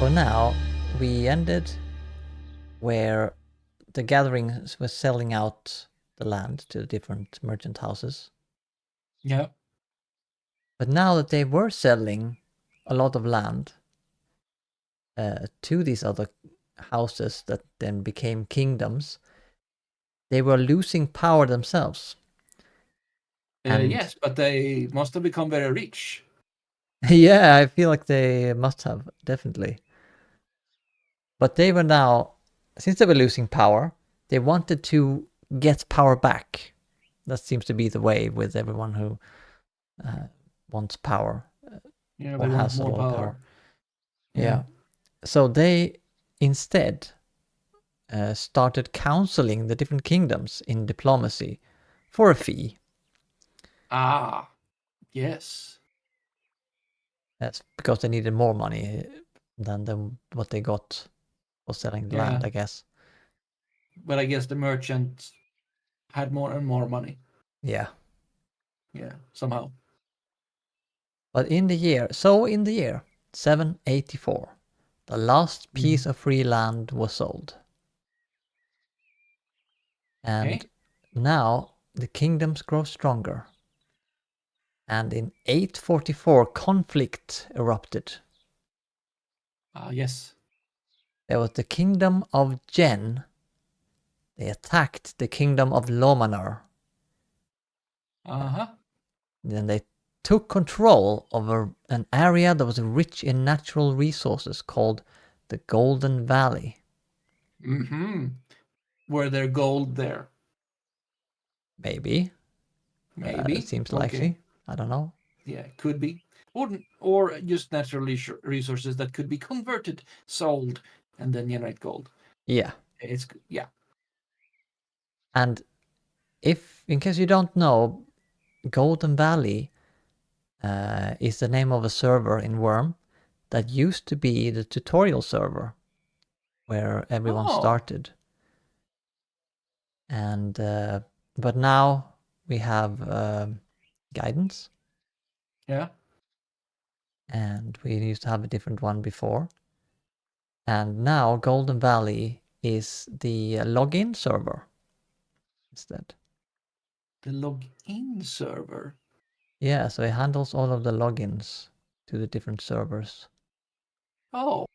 for now, we ended where the gatherings were selling out the land to the different merchant houses. Yeah. But now that they were selling a lot of land to these other houses that then became kingdoms, they were losing power themselves. And Yes, but they must have become very rich. yeah, I feel like they must have, definitely. But they were now, since they were losing power, they wanted to get power back. That seems to be the way with everyone who wants power Yeah, or we want has a more lot of power. power. Yeah. So they instead started counseling the different kingdoms in diplomacy for a fee. Ah, yes. That's because they needed more money than what they got for selling the land, I guess. But I guess the merchants had more and more money. Yeah. Yeah, somehow. But in the year 784, the last piece of free land was sold. And now the kingdoms grow stronger. And in 844, conflict erupted. Yes. There was the kingdom of Jenn. They attacked the kingdom of Lomanar. Uh-huh. Then they took control of an area that was rich in natural resources called the Golden Valley. Mm-hmm. Were there gold there? Maybe. Maybe. Seems Okay. likely. I don't know. Yeah, could be. Or just natural resources that could be converted, sold, and then generate gold. Yeah. Yeah. And if, in case you don't know, Golden Valley is the name of a server in Wurm that used to be the tutorial server where everyone started. And but now we have guidance. Yeah. And we used to have a different one before. And now Golden Valley is the login server instead. The login server. Yeah, so it handles all of the logins to the different servers. Oh.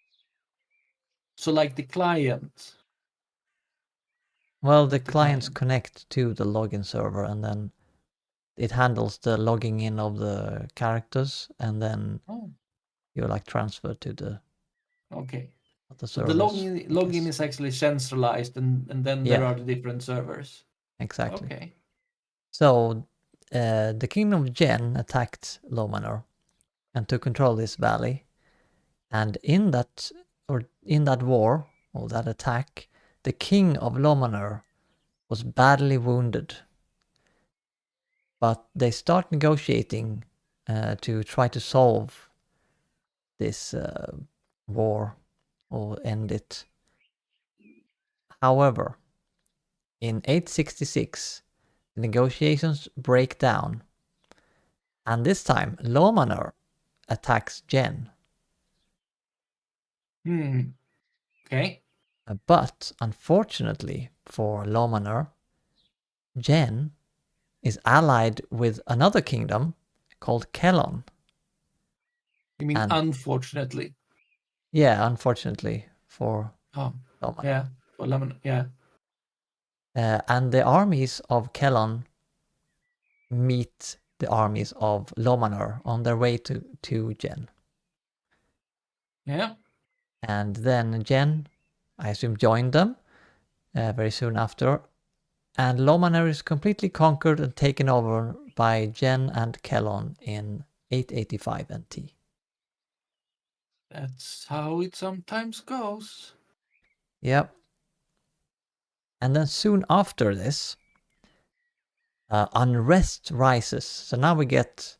So like the client. Well, the clients connect to the login server and then it handles the logging in of the characters and then you're like transferred to the Okay. other So the servers. login is actually centralized and then there Yeah, are the different servers. exactly. Okay. So the kingdom of Jenn attacked Lomanor and took control of this valley. And in that war or that attack, the king of Lomanor was badly wounded. But they start negotiating to try to solve this war or end it. However, in 866, the negotiations break down. And this time, Lomanor attacks Jenn. Okay. But unfortunately for Lomanor, Jenn is allied with another kingdom called Kellon. You mean unfortunately? Yeah, unfortunately for Lomanor. Yeah, for Lomanor, yeah. And the armies of Kellon meet the armies of Lomanor on their way to Jenn. Yeah. And then Jenn, I assume, joined them very soon after. And Lomanor is completely conquered and taken over by Jenn and Kellon in 885 NT. That's how it sometimes goes. Yep. And then soon after this, unrest rises. So now we get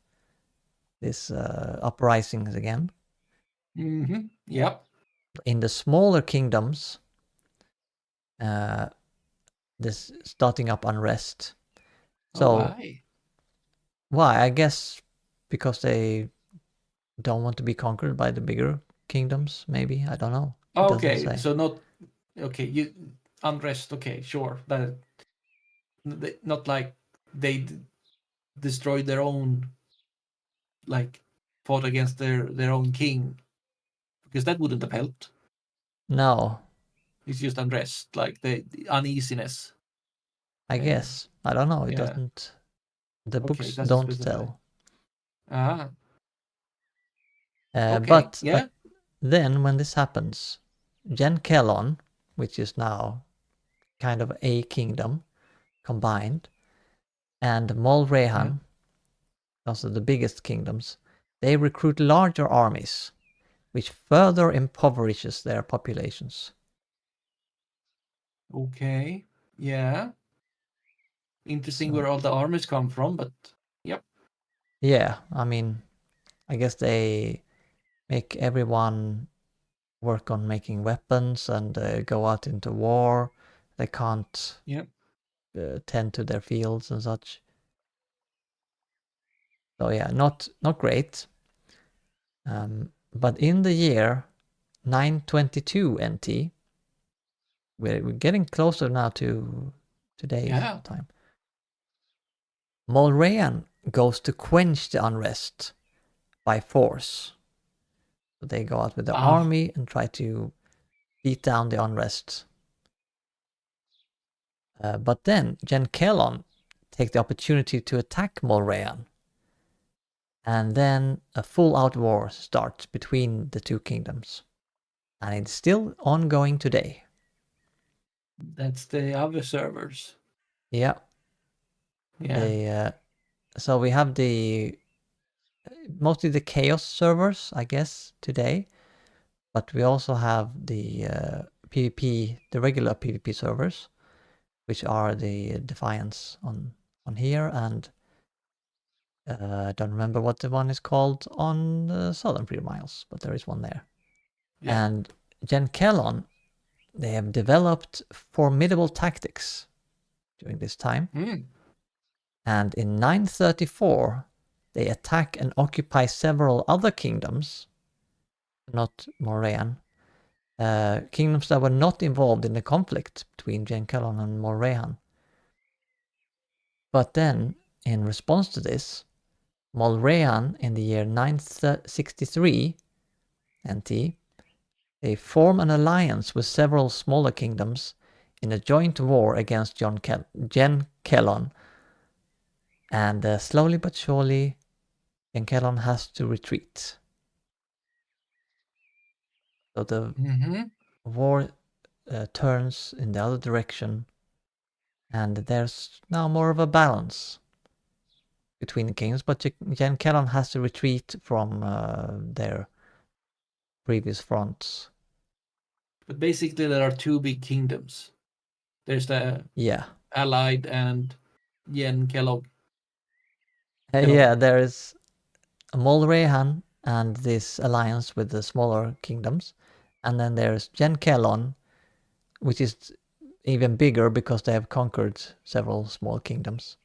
this uprisings again. Mm-hmm. Yep. In the smaller kingdoms, this starting up unrest. So why? Why? I guess because they don't want to be conquered by the bigger kingdoms, maybe. I don't know. It doesn't Okay, say. so not okay. You unrest. Okay, sure. That not like they destroyed their own, like fought against their own king, because that wouldn't have helped. No, It's just unrest, like the uneasiness. I Uh, guess. I don't know. It yeah. doesn't. The Okay, it books doesn't don't specify. tell. Ah. Okay. But Yeah. then when this happens, Jenn-Kellon, which is now kind of a kingdom combined, and Yeah. Mol-Rehan, also the biggest kingdoms, they recruit larger armies, which further impoverishes their populations. Okay. Yeah. Interesting So, where all the armies come from, but yep. yeah, I mean, I guess they make everyone work on making weapons and go out into war. They can't Yep. tend to their fields and such. So yeah, not great. But in the year 922 NT, we're getting closer now to today's Yeah. time. Mol-Rehan goes to quench the unrest by force. So they go out with their Ah. army and try to beat down the unrest. But then Jenn-Kellon take the opportunity to attack Mol-Rehan. And then a full-out war starts between the two kingdoms. And it's still ongoing today. That's the other servers. Yeah. Yeah. They so we have the mostly the chaos servers, I guess, today. But we also have the PvP, the regular PvP servers, which are the Defiance on here, and I don't remember what the one is called on the Southern Free Miles, but there is one there. Yeah. And Jenn-Kellon, they have developed formidable tactics during this time. Mm. And in 934, they attack and occupy several other kingdoms, not Morean, kingdoms that were not involved in the conflict between Jenn-Kellon and Mol-Rehan. But then, in response to this, Mol-Rehan in the year 963 NT, they form an alliance with several smaller kingdoms in a joint war against Jenn-Kellon, and slowly but surely, Jenn-Kellon has to retreat. So the war turns in the other direction, and there's now more of a balance between the kingdoms, but Jenn-Kellon has to retreat from their previous fronts. But basically, there are two big kingdoms. There's the Allied and Jenn-Kellogg. Yeah, there is Mol-Rehan and this alliance with the smaller kingdoms, and then there's Jenn-Kellon, which is even bigger because they have conquered several small kingdoms.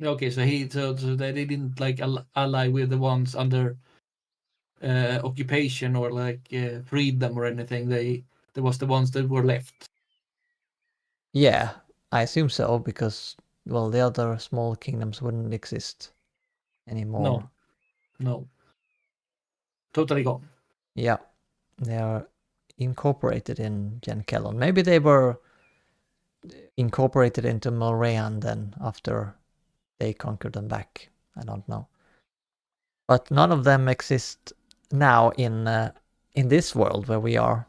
Okay, so they didn't like ally with the ones under occupation or like freedom or anything. There was the ones that were left. Yeah, I assume so because well, the other small kingdoms wouldn't exist anymore. No, totally gone. Yeah, they are incorporated in Jenn-Kellon. Maybe they were incorporated into Mol-Rehan then after they conquered them back. I don't know. But none of them exist now in this world where we are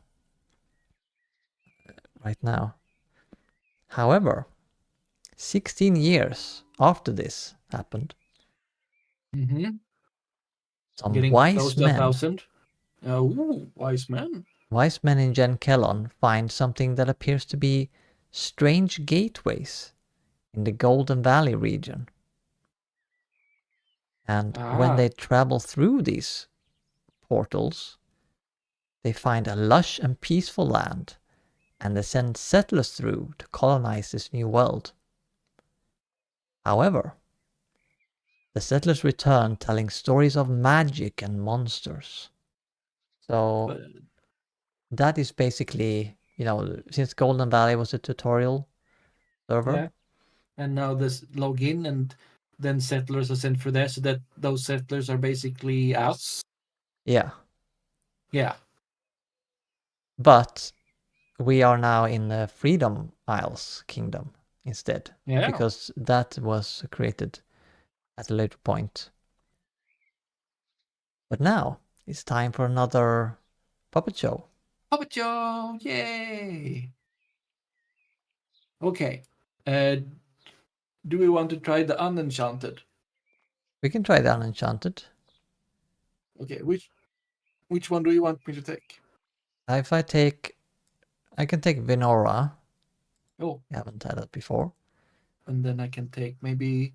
right now. However, 16 years after this happened, some Getting wise close to men 1,000. Ooh, wise men. wise men in Jenn-Kellon find something that appears to be strange gateways in the Golden Valley region. And when they travel through these portals, they find a lush and peaceful land, and they send settlers through to colonize this new world. However, the settlers return telling stories of magic and monsters. So But that is basically, since Golden Valley was a tutorial server. yeah, and now this login, and then settlers are sent through there, so that those settlers are basically us. Yeah. Yeah. But we are now in the Freedom Isles kingdom instead, Yeah. because that was created at a later point. But now it's time for another puppet show. Puppet show! Yay! Okay. Do we want to try the unenchanted? We can try the Unenchanted. Okay, which one do you want me to take? If I can take Venora. Oh, We haven't had that before. and then I can take maybe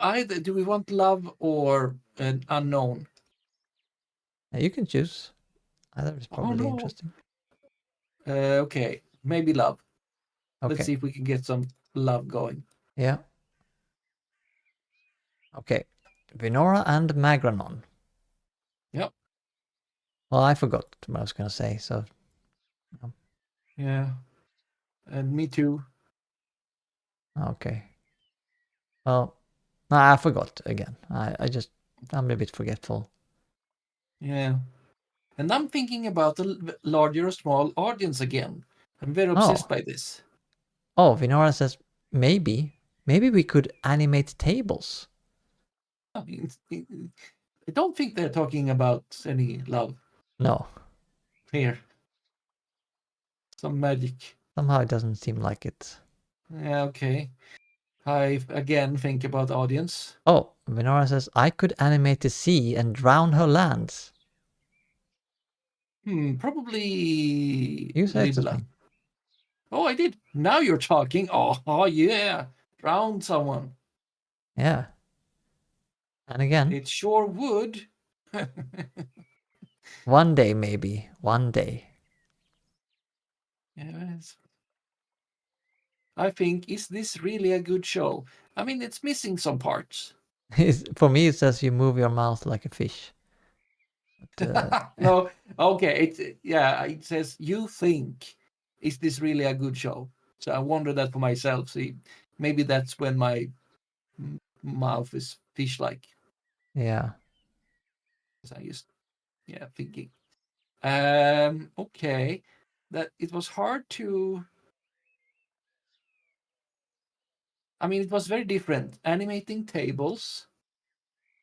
either. Do we want love or an unknown? You can choose. Either is Oh probably no. interesting. Okay, maybe love. Let's Okay. see if we can get some love going. Yeah. Okay. Venora and Magranon. Yep. Well, I forgot what I was going to say, so. Yeah. And me too. Okay. Well, I forgot again. I'm a bit forgetful. Yeah. And I'm thinking about the larger or small audience again. I'm very obsessed Oh. by this. Oh, Venora says maybe we could animate tables. I mean, I don't think they're talking about any love No, here. Some magic. somehow it doesn't seem like it. Yeah, okay. I again think about audience. Oh, Venora says I could animate the sea and drown her lands. Probably You said Libla. something. Oh, I did. Now you're talking. Oh yeah. Drown someone. Yeah. And again, It sure would. one day maybe, one day. Yes. I think, is this really a good show? I mean, it's missing some parts. For me, it says you move your mouth like a fish. But, No, okay. It says you think, is this really a good show? So I wonder that for myself. See, maybe that's when my mouth is fish-like. yeah. So I just thinking. Okay, that it was hard to. I mean, it was very different. Animating tables.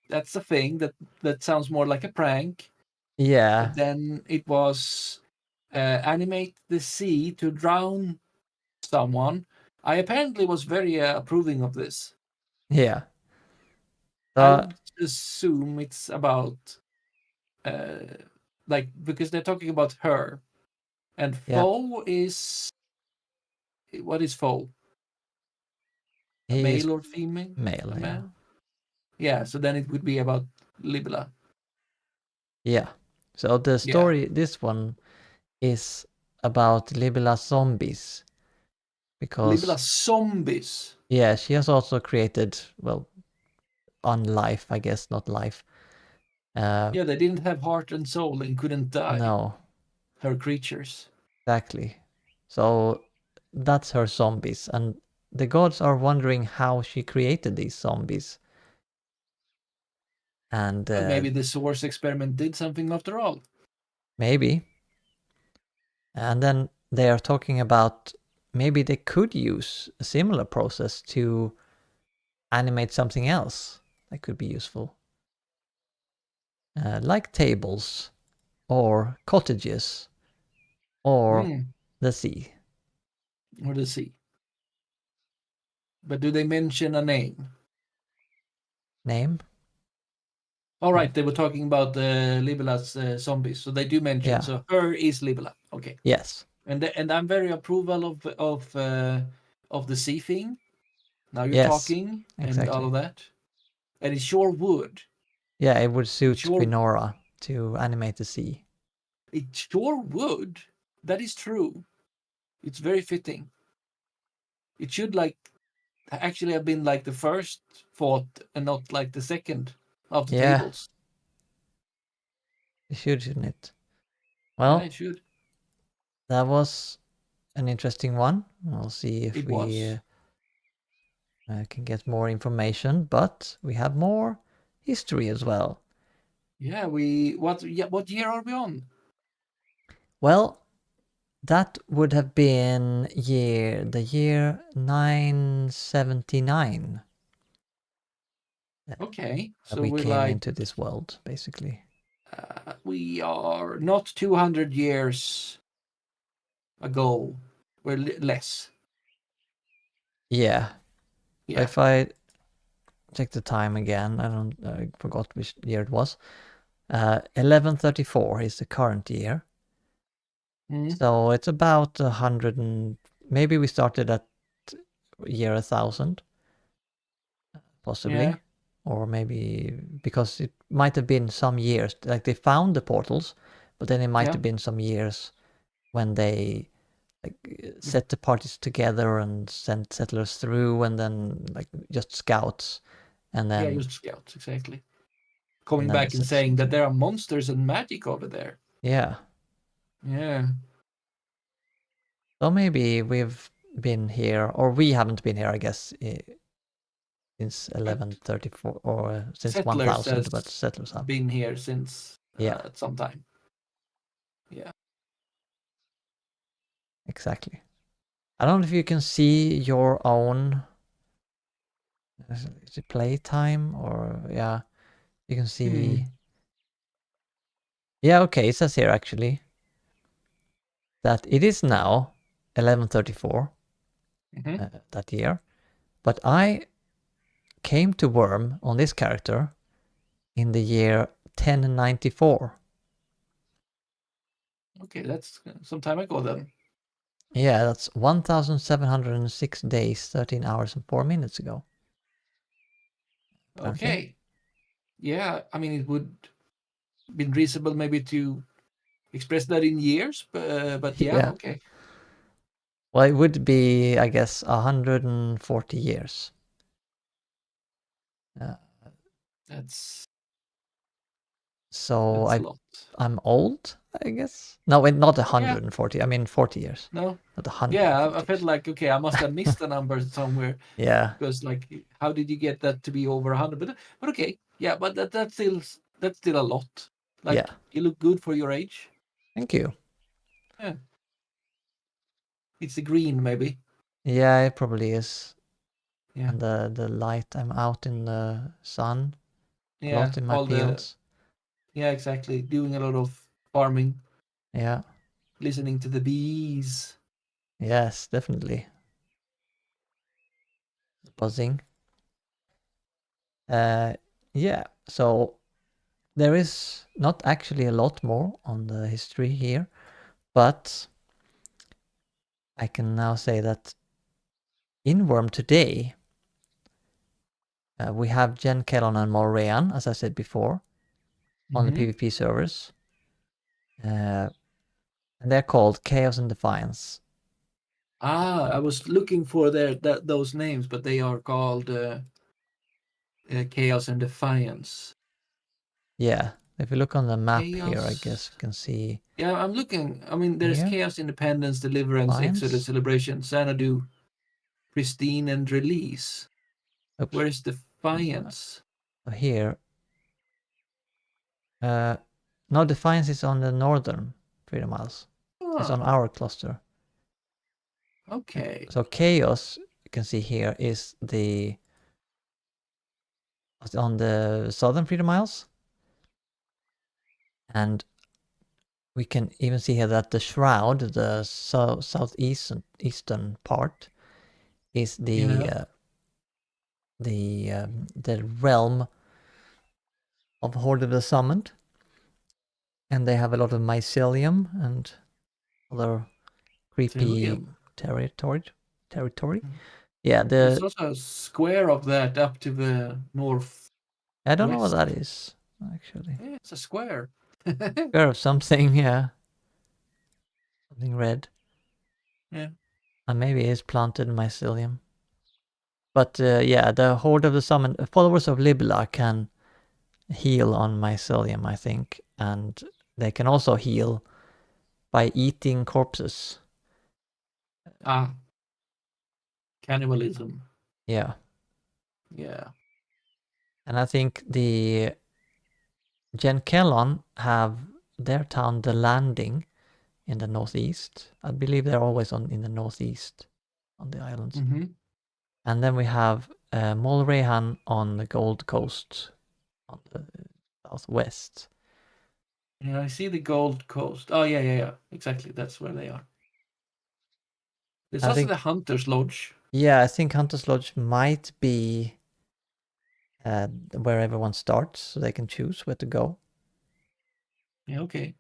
That's the thing that sounds more like a prank. Yeah. And then it was animate the sea to drown someone. I apparently was very approving of this. Yeah. I So, would assume it's about like, because they're talking about her, and yeah. foe is, what is foe? A He is male or female? male, A yeah. man? Yeah. So then it would be about Libela. Yeah. So the Yeah. story, this one, is about Libella zombies. Libela Because, zombies. yeah, she has also created, well, on life, I guess, not life. Yeah, they didn't have heart and soul and couldn't die. No, Her creatures. exactly. So that's her zombies. And the gods are wondering how she created these zombies. And Well, maybe the source experiment did something after all. maybe. And then they are talking about maybe they could use a similar process to animate something else that could be useful. Like tables, or cottages, or the sea. Or the sea. But do they mention a name? Name? All Oh, right, they were talking about Libela's zombies, so they do mention. yeah. So her is Libela. Okay, Yes. and I'm very approval of the sea thing. Now you're Yes. talking and all Exactly. of that, and it sure would. Yeah, it would It suit sure Venora to animate the sea. it sure would. That is true. It's very fitting. It should like actually have been like the first thought and not like the second of the Yeah, tables. it should, shouldn't it? Yeah, Well, it should. that was an interesting one. We'll see if It we was. can get more information, but we have more history as well. Yeah, what year are we on? Well, that would have been the year 979 Okay, that so we we're came like into this world, basically. we are not 200 years ago. We're less. Yeah. Yeah. If I check the time again, I forgot which year it was. 1134 is the current year. Mm. So it's about 100 and maybe we started at year 1000, Yeah. possibly. Or maybe because it might have been some years, like they found the portals, but then it might Yeah. have been some years when they like set the parties together and sent settlers through, and then like just scouts, and Yeah, then just scouts, exactly. and Coming then the back and settlers saying that continue. there are monsters and magic over there. Yeah. Yeah. So maybe we've been here, or we haven't been here, I guess, since But 1134 or since settlers 1000, has but settlers have. been here since Yeah, some time. Yeah. exactly. I don't know if you can see your own. Is it playtime or yeah? You can Hmm. see. Yeah, okay. It says here actually that it is now 1134 Mm-hmm. that year, but I came to Wurm on this character in the year 1094. Okay, that's some time ago then. Yeah, that's 1706 days, 13 hours, and 4 minutes ago, apparently. Okay. Yeah, I mean, it would been reasonable maybe to express that in years, but yeah, Yeah. okay. Well, it would be, I guess, 140 years. Uh, That's so that's a lot. I'm old, I guess. No, wait, not Yeah. 140. I mean 40 years, No. not Yeah, I 140 felt years. like okay, I must have missed a number somewhere Yeah, because like, how did you get that to be over 100? But okay, yeah, but that's still a lot. yeah. Like you look good for your age. Thank you. Yeah, it's the green maybe. Yeah, it probably is. Yeah, And the light, I'm out in the sun a yeah, lot in my all the fields. yeah exactly. Doing a lot of farming, Yeah, listening to the bees. yes, definitely. Buzzing. Uh, yeah, so there is not actually a lot more on the history here, but I can now say that in Worm today, we have Jenn-Kellon and Mol-Rehan, as I said before, on the Mm-hmm. PvP servers. And they're called Chaos and Defiance. Ah, I was looking for those names, but they are called Chaos and Defiance. Yeah, if you look on the map here, I guess Chaos. you can see Yeah, I'm looking. I mean, there's here, Chaos, Independence, Deliverance, Exodus, Defiance. Celebration, Xanadu, Pristine, and Release. Oops. Where is Defiance? Here. Uh, no, Defiance is on the northern Freedom Isles. It's on Ah, our cluster. okay. So Chaos, you can see here, is on the southern Freedom Isles. And we can even see here that the Shroud, the southeastern part, is Yeah. the realm of Horde of the Summoned, and they have a lot of mycelium and other creepy Trillium. territory. Mm. Yeah, There's also a square of that up to the northwest. I don't know what that is actually. Yeah, it's a square. Square of something, yeah, something red, Yeah. and maybe it's planted mycelium. But yeah, the Horde of the Summoned followers of Libla can heal on mycelium, I think, and they can also heal by eating corpses. Cannibalism. Yeah. Yeah. And I think the Jenn-Kellon have their town, The Landing, in the northeast. I believe they're always in the northeast on the islands. Mm-hmm. And then we have Mol-Rehan on the Gold Coast on the southwest. Yeah, I see the Gold Coast. Oh, yeah. Exactly. That's where they are. There's I also think, the Hunter's Lodge. yeah, I think Hunter's Lodge might be where everyone starts, so they can choose where to go. Yeah, okay.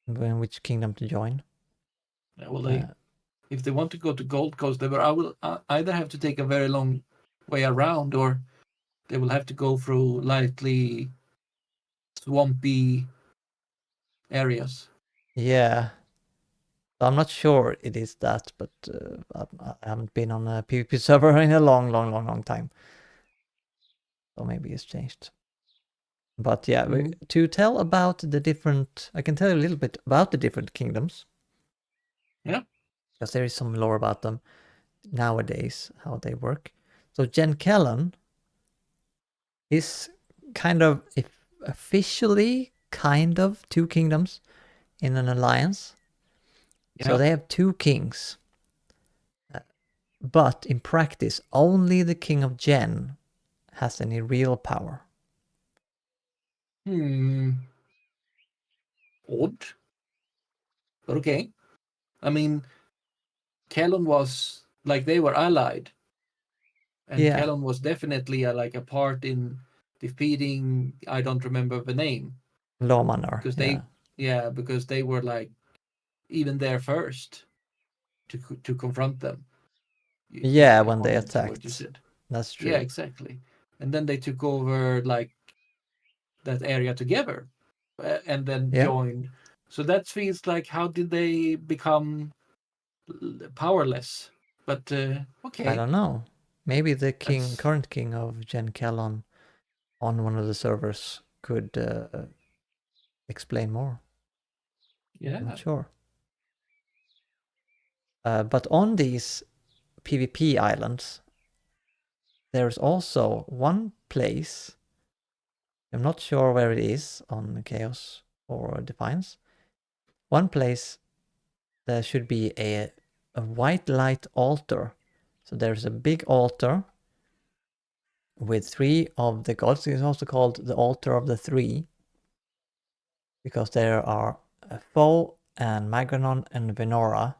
In which kingdom to join. Yeah, well, if they want to go to Gold Coast, I will either have to take a very long way around, or they will have to go through lightly swampy areas. Yeah. I'm not sure it is that, but I haven't been on a PvP server in a long time. So maybe it's changed. But yeah, to tell about the different, I can tell you a little bit about the different kingdoms. Yeah. Because there is some lore about them nowadays, how they work. So Jenn-Kellon is kind of, officially, kind of two kingdoms in an alliance. Yeah. So they have two kings. But in practice, only the king of Jenn has any real power. Odd. But okay. I mean, Kellon was, like, they were allied. And Yeah. Kellon was definitely a part in defeating, I don't remember the name. Lawmanor, because they were like even there first to confront them. Yeah, when they To what you attacked. said. That's true. Yeah, exactly. And then they took over like that area together, and then joined. So that feels like, how did they become powerless? But okay. I don't know. Maybe the current king of Jenn-Kellon on one of the servers could explain more. Yeah. I'm not sure. But on these PvP islands, there's also one place, I'm not sure where it is on Chaos or Defiance, one place there should be a white light altar. So there's a big altar with 3 of the gods. It's also called the Altar of the Three, because there are Foe and Magrenon and Venora.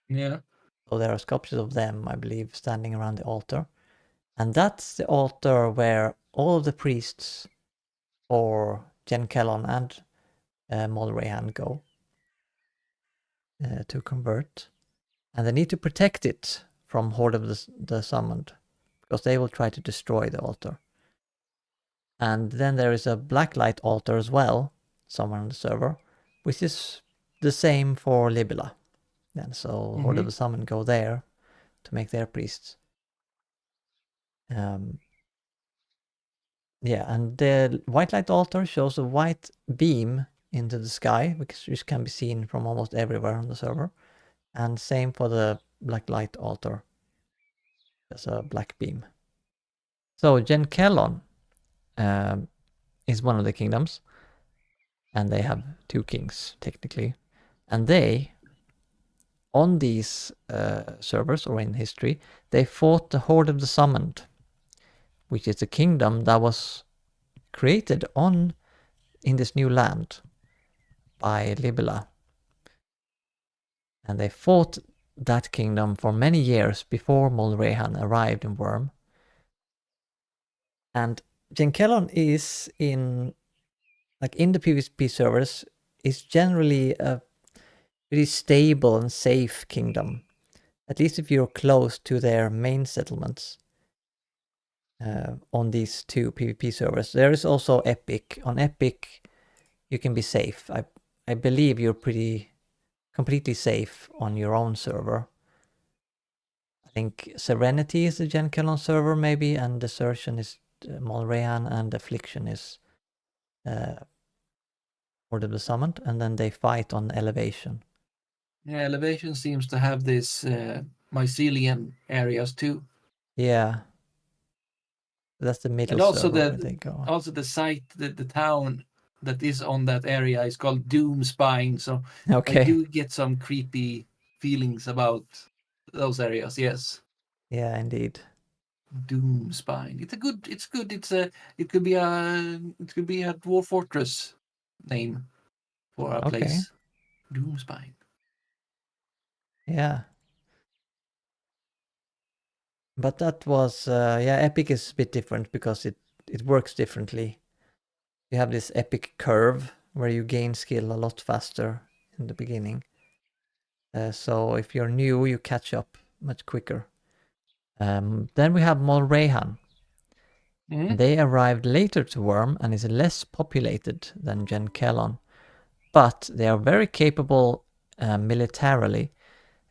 Yeah. So there are sculptures of them, I believe, standing around the altar. And that's the altar where all of the priests for Jenn-Kellon and Mol-Rehan go to convert. And they need to protect it from Horde of the Summoned, because they will try to destroy the altar. And then there is a blacklight altar as well, somewhere on the server, which is the same for Libella. And so Horde of the Summoned go there to make their priests. Yeah, and the white light altar shows a white beam into the sky, which can be seen from almost everywhere on the server. And same for the black light altar. There's a black beam. So Jenn-Kellon is one of the kingdoms, and they have 2 kings, technically. And they, on these servers, or in history, they fought the Horde of the Summoned, which is a kingdom that was created in this new land by Libella. And they fought that kingdom for many years before Mol-Rehan arrived in Wurm. And Jenn-Kellon is in the PvP servers, is generally a pretty stable and safe kingdom. At least if you're close to their main settlements on these 2 PvP servers. There is also Epic. On Epic, you can be safe. I believe you're completely safe on your own server. I think Serenity is the Jenn-Kellon server maybe, and Desertion is Mol-Rehan, and Affliction is or to be summoned, and then they fight on elevation. Yeah, Elevation seems to have this mycelium areas too. Yeah. That's the middle And also server where they go. the site, the town that is on that area is called Doomspine. So I Okay. do get some creepy feelings about those areas. Yes, Yeah, indeed. Doomspine. It's good. It could be a dwarf fortress name for a Okay. place. Doomspine. Yeah. But that was yeah, Epic is a bit different because it works differently. You have this epic curve where you gain skill a lot faster in the beginning. So if you're new, you catch up much quicker. Then we have Mol-Rehan. Mm-hmm. They arrived later to Wurm and is less populated than Jenn-Kellon, but they are very capable militarily,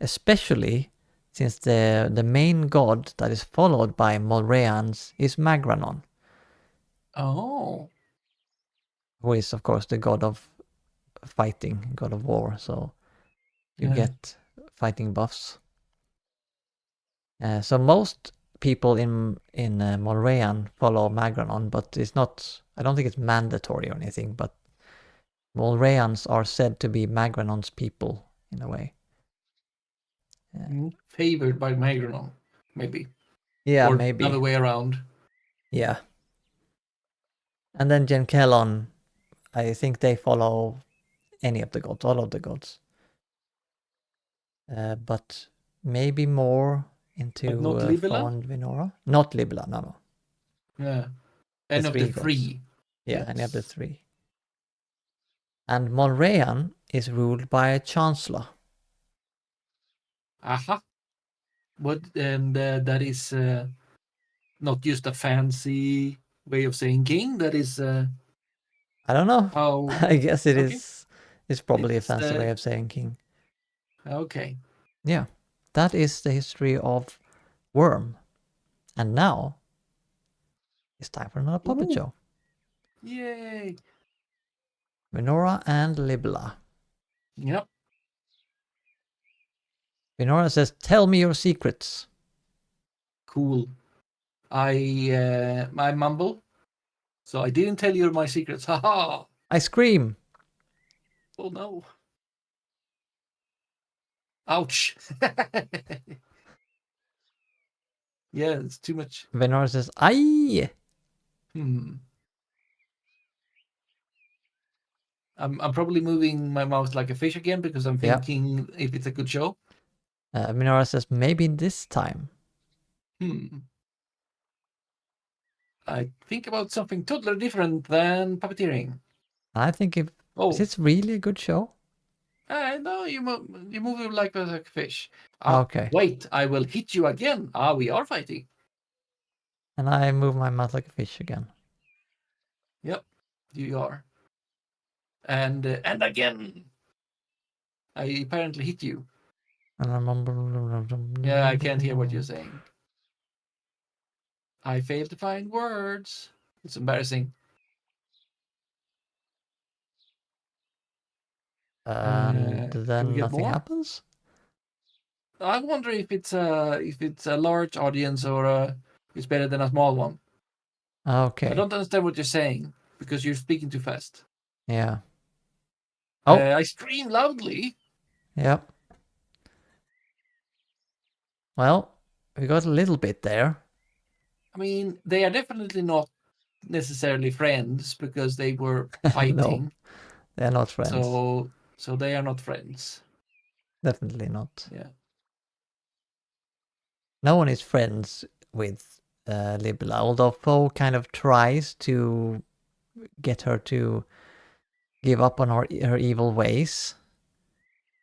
especially since the main god that is followed by Mol-Rehans is Magranon, Oh, who is of course the god of fighting, god of war. So you yeah. get fighting buffs. So most people in Mol-Rehan follow Magranon, but it's not. I don't think it's mandatory or anything. But Mol-Rehans are said to be Magranon's people in a way. Favored by Magron, maybe, Yeah, or the maybe. other way around. Yeah. And then Jenn-Kellon, I think they follow any of the gods, all of the gods. But maybe more But into not Libella. Thorn Vinora. Not Libla, no. Yeah, The any of the three gods. three. Yeah, any of the Yes. three. And Mol-Rehan is ruled by a chancellor. Aha. What? And that is not just a fancy way of saying king. That is I don't know. how. I guess it Okay. is. It's probably a It's fancy way of saying king. okay. Yeah, that is the history of Wurm. And now it's time for another puppet Ooh, show. yay! Vinora and Libla. Yep. Vinora says, "Tell me your secrets." Cool. I mumble. So I didn't tell you my secrets. Haha. I scream. Oh no. Ouch. Yeah, it's too much. Vinora says, "Aye." Hmm. I'm probably moving my mouth like a fish again because I'm Yeah. thinking if it's a good show. Vinora says, "Maybe this time." Hmm. I think about something totally different than puppeteering. I think if is Oh, this really a good show? no, you move it like a fish. Okay. Wait, I will hit you again. We are fighting. And I move my mouth like a fish again. Yep, you are. And again, I apparently hit you. Yeah, I can't hear what you're saying. I failed to find words. It's embarrassing. And Can we then get nothing more? happens? I wonder if it's a large audience or it's better than a small one. I Okay. don't understand what you're saying because you're speaking too fast. Yeah. Oh. I scream loudly. Yep. Well, we got a little bit there. I mean, they are definitely not necessarily friends because they were No, fighting. they're not friends. So they are not friends. Definitely not. Yeah. No one is friends with Libla, although Poe kind of tries to get her to give up on her evil ways,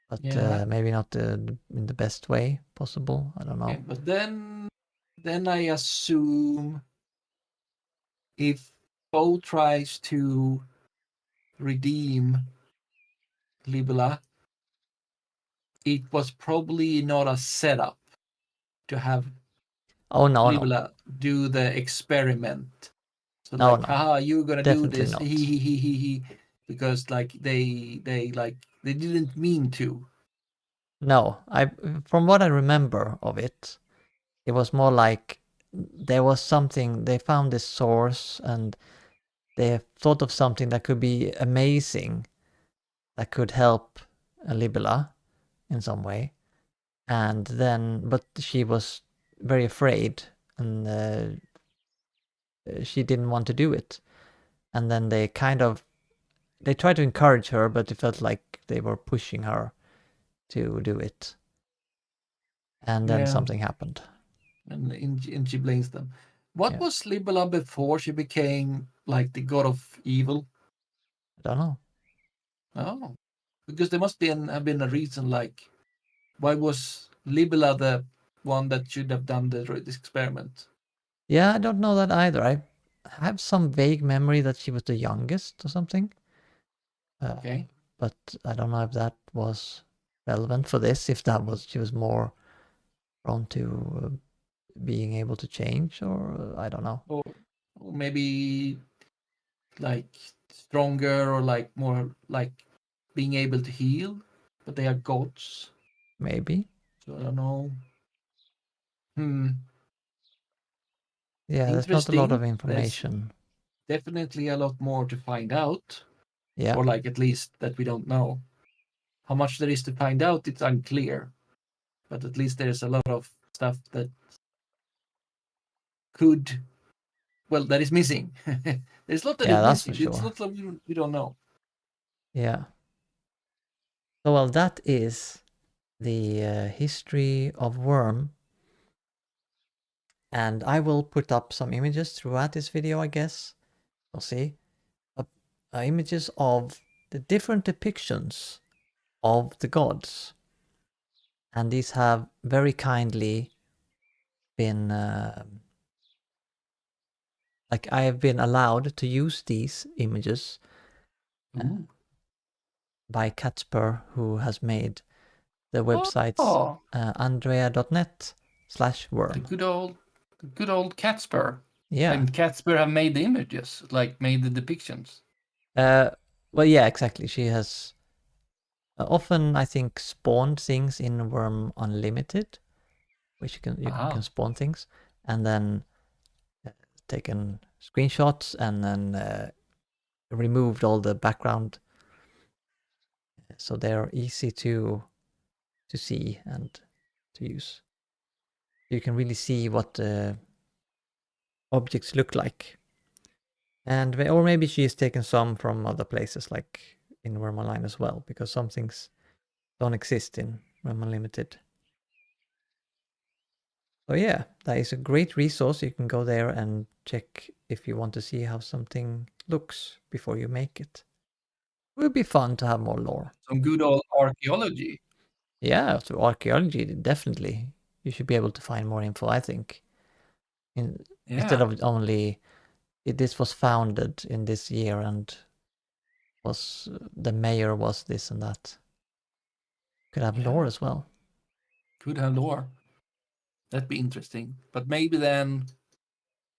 but Yeah. maybe not in the best way possible. I don't Okay, know. but then I assume if Poe tries to redeem Libela, it was probably not a setup to have Oh no, no, Libela do the experiment. So no, like, no, haha, you're gonna do definitely this. not. He. because like they didn't mean to. No, from what I remember of it, it was more like there was something, they found this source and they thought of something that could be amazing, that could help Libella in some way. And then, but she was very afraid and she didn't want to do it. And then they tried to encourage her, but it felt like they were pushing her to do it. And then Yeah, something happened. and she blames them. What Yeah, was Libella before she became like the god of evil? I don't know. Oh, because there must have been a reason. Like, why was Libella the one that should have done this experiment? Yeah, I don't know that either. I have some vague memory that she was the youngest or something. Okay. But I don't know if that was relevant for this, if that was she was more prone to being able to change, or I don't know. Or maybe like stronger, or like more like being able to heal, but they are gods. Maybe. So I don't know. Hmm. Yeah, there's not a lot of Interesting. There's information. definitely a lot more to find out, Yeah, or like at least that we don't know. How much there is to find out, it's unclear, but at least there's a lot of stuff that could, well, that is missing. There's a lot that is yeah, that's for missing. It's sure. not like we don't know. Yeah. So well, that is the history of Worm, and I will put up some images throughout this video, I guess. We'll see. Uh, images of the different depictions of the gods. And these have very kindly been, like I have been allowed to use these images Ooh. by Catsper, who has made the websites Oh, the andrea.net/worm. good old Catspur. Yeah. And Catspur have made the images, like made the depictions. Uh, well, yeah, exactly. She has often, I think, spawned things in Worm Unlimited, which you can Ah, spawn things, and then taken screenshots and then removed all the background, so they're easy to see and to use. You can really see what the objects look like. And or maybe she's taken some from other places, like in Wurm Online as well, because some things don't exist in Wurm Unlimited. So yeah, that is a great resource. You can go there and check if you want to see how something looks before you make it. It would be fun to have more lore. some good old archaeology. Yeah, so archaeology, definitely. You should be able to find more info, I think. Instead Yeah, of only, this was founded in this year and was the mayor was this and that. Could have lore yeah, as well. could have lore. That'd be interesting. But maybe then,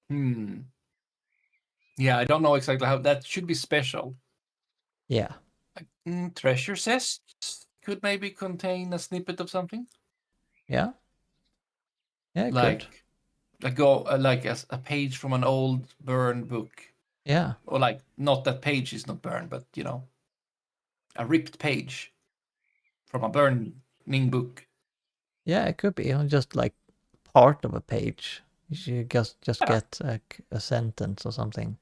hmm, yeah, I don't know exactly how that should be special. Yeah, Like, treasure chests could maybe contain a snippet of something, yeah, yeah, it could. like like a page from an old burned book, Yeah, or like not that page is not burned, but a ripped page from a burning book. yeah, it could be. Just like part of a page. You should just Yeah, get a sentence or something,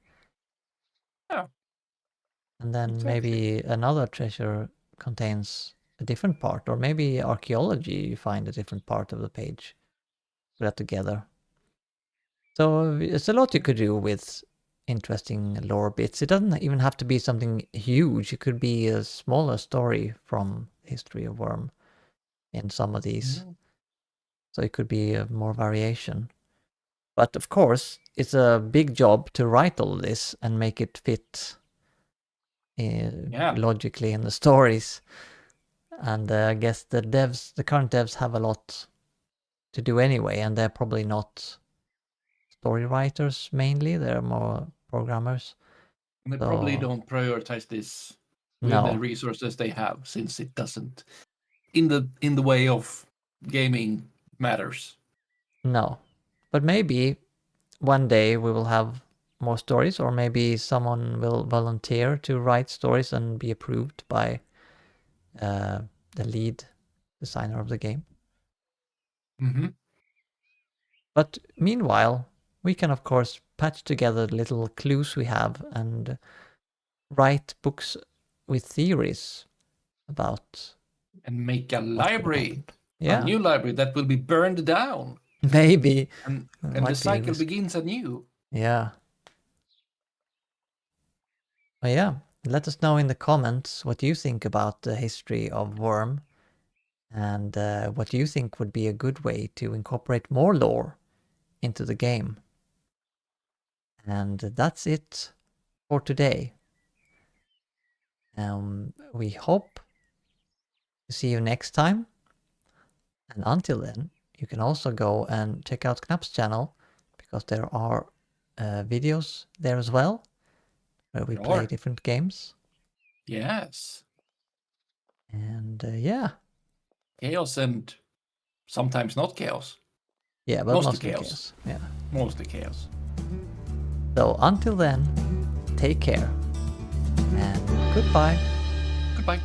yeah, and then exactly. maybe another treasure contains a different part, or maybe archaeology. You find a different part of the page. Put that together. So it's a lot you could do with interesting lore bits. It doesn't even have to be something huge. It could be a smaller story from the history of Worm in some of these. Mm, So it could be more variation. But of course, it's a big job to write all this and make it fit yeah, logically in the stories. And I guess the current devs have a lot to do anyway, and they're probably not story writers mainly. They're more programmers. and they probably So don't prioritize this with the No, resources they have, since it doesn't in the way of gaming matters. no. But maybe one day we will have more stories, or maybe someone will volunteer to write stories and be approved by the lead designer of the game. Mm-hmm. But meanwhile, we can of course patch together the little clues we have and write books with theories about And make a what could have library, happened. a Yeah, new library that will be burned down, maybe. and It the might be a cycle risk. begins anew. Yeah. But yeah, let us know in the comments what you think about the history of Worm, and what you think would be a good way to incorporate more lore into the game. And that's it for today. We hope to see you next time. And until then, you can also go and check out Knapp's channel, because there are videos there as well, where we play Sure. different games. Yes. And yeah. Chaos and sometimes not chaos. Yeah, but mostly chaos. Yeah. Mostly chaos. So until then, take care and goodbye. Goodbye.